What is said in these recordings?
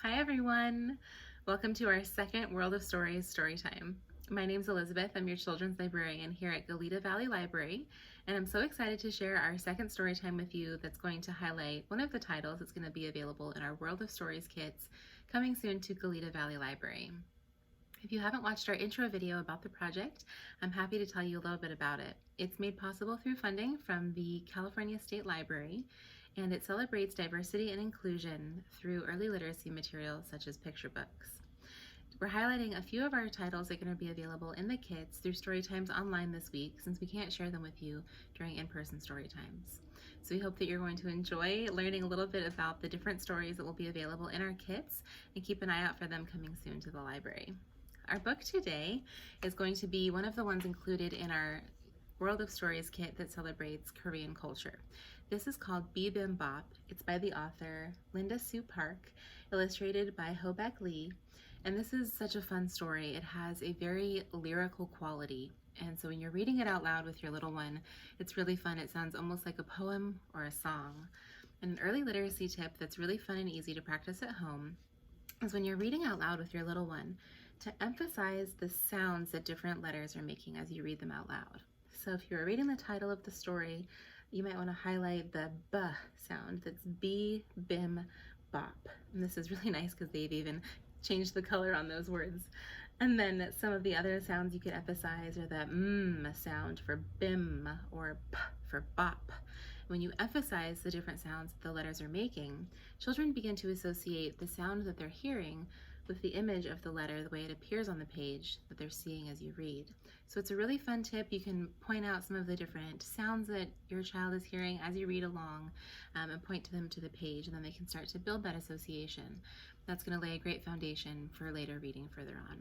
Hi everyone! Welcome to our second World of Stories story time. My name's Elizabeth. I'm your children's librarian here at Goleta Valley Library, and I'm so excited to share our second story time with you that's going to highlight one of the titles that's going to be available in our World of Stories kits coming soon to Goleta Valley Library. If you haven't watched our intro video about the project, I'm happy to tell you a little bit about it. It's made possible through funding from the California State Library, and it celebrates diversity and inclusion through early literacy materials such as picture books. We're highlighting a few of our titles that are going to be available in the kits through Storytimes online this week, since we can't share them with you during in-person Storytimes. So we hope that you're going to enjoy learning a little bit about the different stories that will be available in our kits, and keep an eye out for them coming soon to the library. Our book today is going to be one of the ones included in our World of Stories kit that celebrates Korean culture. This is called Bim Bop. It's by the author Linda Sue Park, illustrated by Hoback Lee, and this is such a fun story. It has a very lyrical quality, and so when you're reading it out loud with your little one, it's really fun. It sounds almost like a poem or a song. And an early literacy tip that's really fun and easy to practice at home is when you're reading out loud with your little one, to emphasize the sounds that different letters are making as you read them out loud. So if you're reading the title of the story, you might want to highlight the B sound. That's B, Bim, Bop. And this is really nice because they've even changed the color on those words. And then some of the other sounds you could emphasize are the M sound for Bim, or P for Bop. When you emphasize the different sounds that the letters are making, children begin to associate the sound that they're hearing with the image of the letter, the way it appears on the page that they're seeing as you read. So it's a really fun tip. You can point out some of the different sounds that your child is hearing as you read along, and point to them to the page, and then they can start to build that association. That's going to lay a great foundation for later reading further on.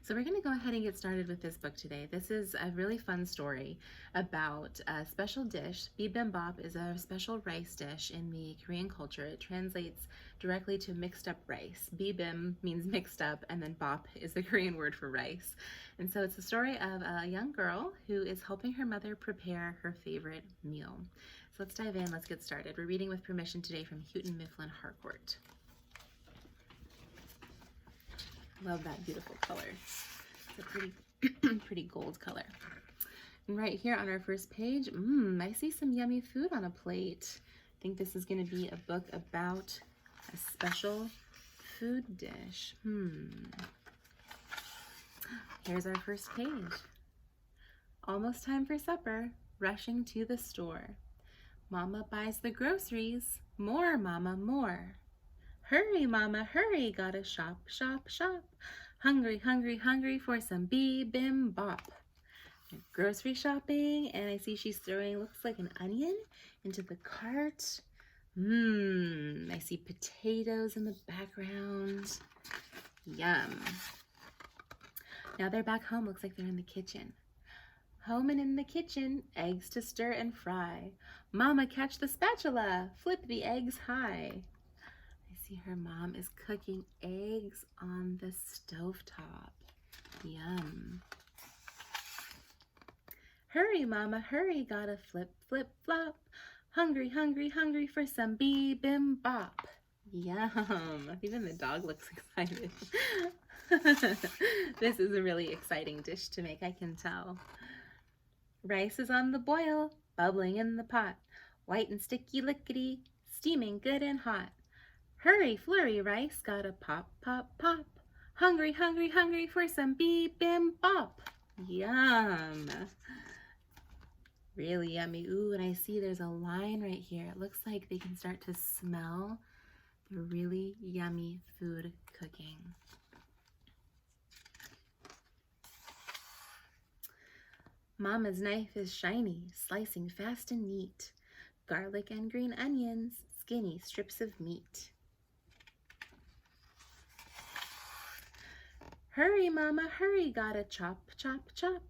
So we're going to go ahead and get started with this book today. This is a really fun story about a special dish. Bim Bop is a special rice dish in the Korean culture. It translates directly to mixed up rice. Bim means mixed up, and then bop is the Korean word for rice. And so it's the story of a young girl who is helping her mother prepare her favorite meal. So let's dive in, let's get started. We're reading with permission today from Houghton Mifflin Harcourt. Love that beautiful color. It's a pretty gold color. And right here on our first page, I see some yummy food on a plate. I think this is going to be a book about a special food dish. Here's our first page. Almost time for supper, rushing to the store. Mama buys the groceries, more mama, more. Hurry, mama, hurry, gotta shop, shop, shop. Hungry, hungry, hungry for some Bim Bop. Grocery shopping, and I see she's throwing, looks like an onion, into the cart. I see potatoes in the background. Yum. Now they're back home, looks like they're in the kitchen. Home and in the kitchen, eggs to stir and fry. Mama, catch the spatula, flip the eggs high. See, her mom is cooking eggs on the stovetop. Yum. Hurry, mama, hurry, gotta flip, flip, flop. Hungry, hungry, hungry for some Bim Bop. Yum. Even the dog looks excited. This is a really exciting dish to make, I can tell. Rice is on the boil, bubbling in the pot. White and sticky lickety, steaming good and hot. Hurry, flurry, rice, gotta pop, pop, pop. Hungry, hungry, hungry for some Bim Bop. Yum. Really yummy. Ooh, and I see there's a line right here. It looks like they can start to smell the really yummy food cooking. Mama's knife is shiny, slicing fast and neat. Garlic and green onions, skinny strips of meat. Hurry, mama, hurry, gotta chop, chop, chop.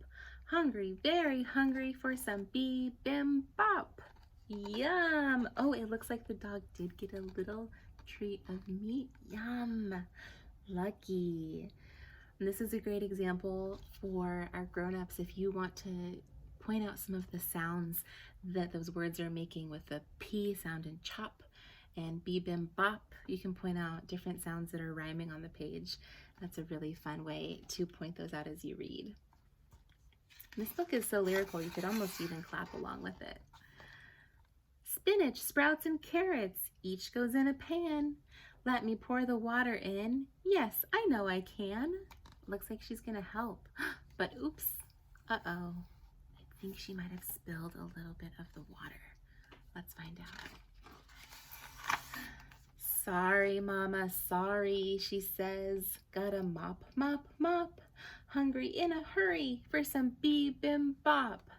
Hungry, very hungry for some Bim Bop. Yum. Oh, it looks like the dog did get a little treat of meat. Yum. Lucky. And this is a great example for our grown-ups if you want to point out some of the sounds that those words are making with the P sound in chop And Bim Bop, you can point out different sounds that are rhyming on the page. That's a really fun way to point those out as you read. This book is so lyrical, you could almost even clap along with it. Spinach, sprouts, and carrots, each goes in a pan. Let me pour the water in. Yes, I know I can. Looks like she's gonna help, but oops, uh-oh. I think she might have spilled a little bit of the water. Let's find out. Sorry, Mama, sorry, she says. Gotta mop, mop, mop. Hungry in a hurry for some Bim Bop.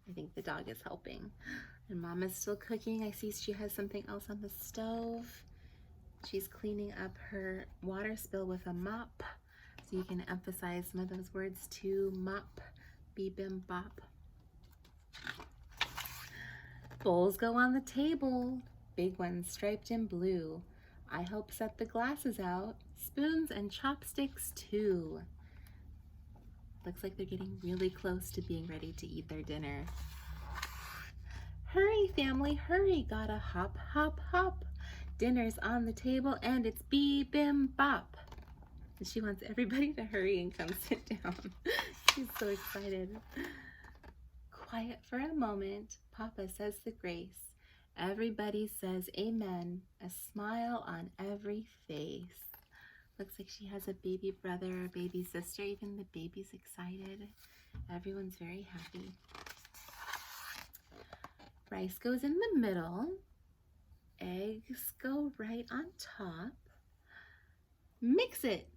I think the dog is helping. And Mama's still cooking. I see she has something else on the stove. She's cleaning up her water spill with a mop. So you can emphasize some of those words too. Mop, Bim Bop. Bowls go on the table. Big ones striped in blue. I help set the glasses out. Spoons and chopsticks too. Looks like they're getting really close to being ready to eat their dinner. Hurry, family, hurry. Gotta hop, hop, hop. Dinner's on the table and it's Bim Bop. And she wants everybody to hurry and come sit down. She's so excited. Quiet for a moment. Papa says the grace. Everybody says amen. A smile on every face. Looks like she has a baby brother, a baby sister. Even the baby's excited. Everyone's very happy. Rice goes in the middle. Eggs go right on top. Mix it.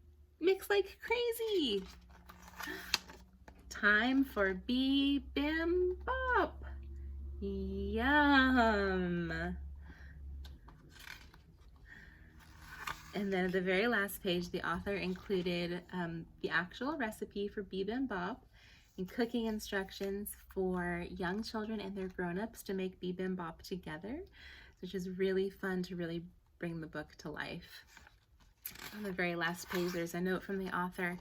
Mix like crazy. Time for Bim Bop. Yum. And then at the very last page, the author included the actual recipe for Bim Bop and cooking instructions for young children and their grown-ups to make Bim Bop together, which is really fun to really bring the book to life. On the very last page, there's a note from the author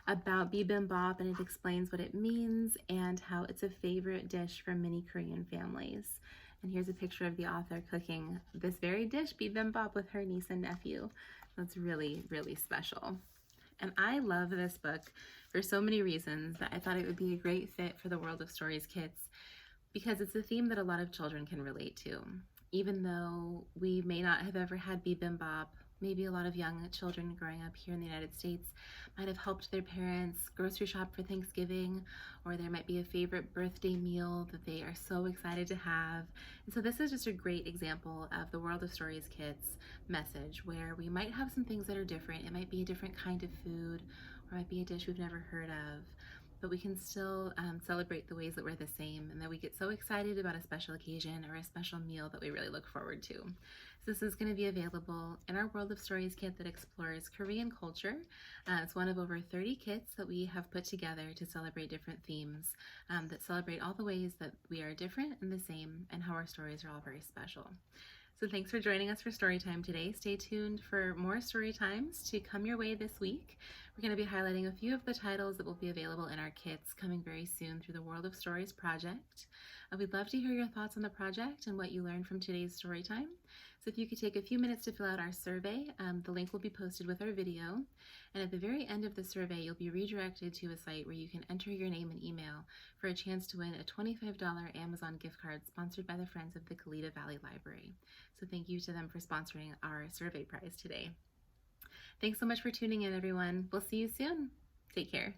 about Bim Bop, and it explains what it means and how it's a favorite dish for many Korean families. And here's a picture of the author cooking this very dish, Bim Bop, with her niece and nephew. That's really, really special. And I love this book for so many reasons that I thought it would be a great fit for the World of Stories kits, because it's a theme that a lot of children can relate to. Even though we may not have ever had Bim Bop, maybe a lot of young children growing up here in the United States might have helped their parents grocery shop for Thanksgiving, or there might be a favorite birthday meal that they are so excited to have. And so this is just a great example of the World of Stories Kids message, where we might have some things that are different. It might be a different kind of food, or it might be a dish we've never heard of, but we can still celebrate the ways that we're the same, and that we get so excited about a special occasion or a special meal that we really look forward to. So this is going to be available in our World of Stories kit that explores Korean culture. It's one of over 30 kits that we have put together to celebrate different themes that celebrate all the ways that we are different and the same, and how our stories are all very special. So thanks for joining us for Storytime today. Stay tuned for more story times to come your way this week. We're going to be highlighting a few of the titles that will be available in our kits coming very soon through the World of Stories project. We'd love to hear your thoughts on the project and what you learned from today's Storytime. So if you could take a few minutes to fill out our survey, the link will be posted with our video. And at the very end of the survey, you'll be redirected to a site where you can enter your name and email for a chance to win a $25 Amazon gift card sponsored by the Friends of the Goleta Valley Library. So thank you to them for sponsoring our survey prize today. Thanks so much for tuning in, everyone. We'll see you soon. Take care.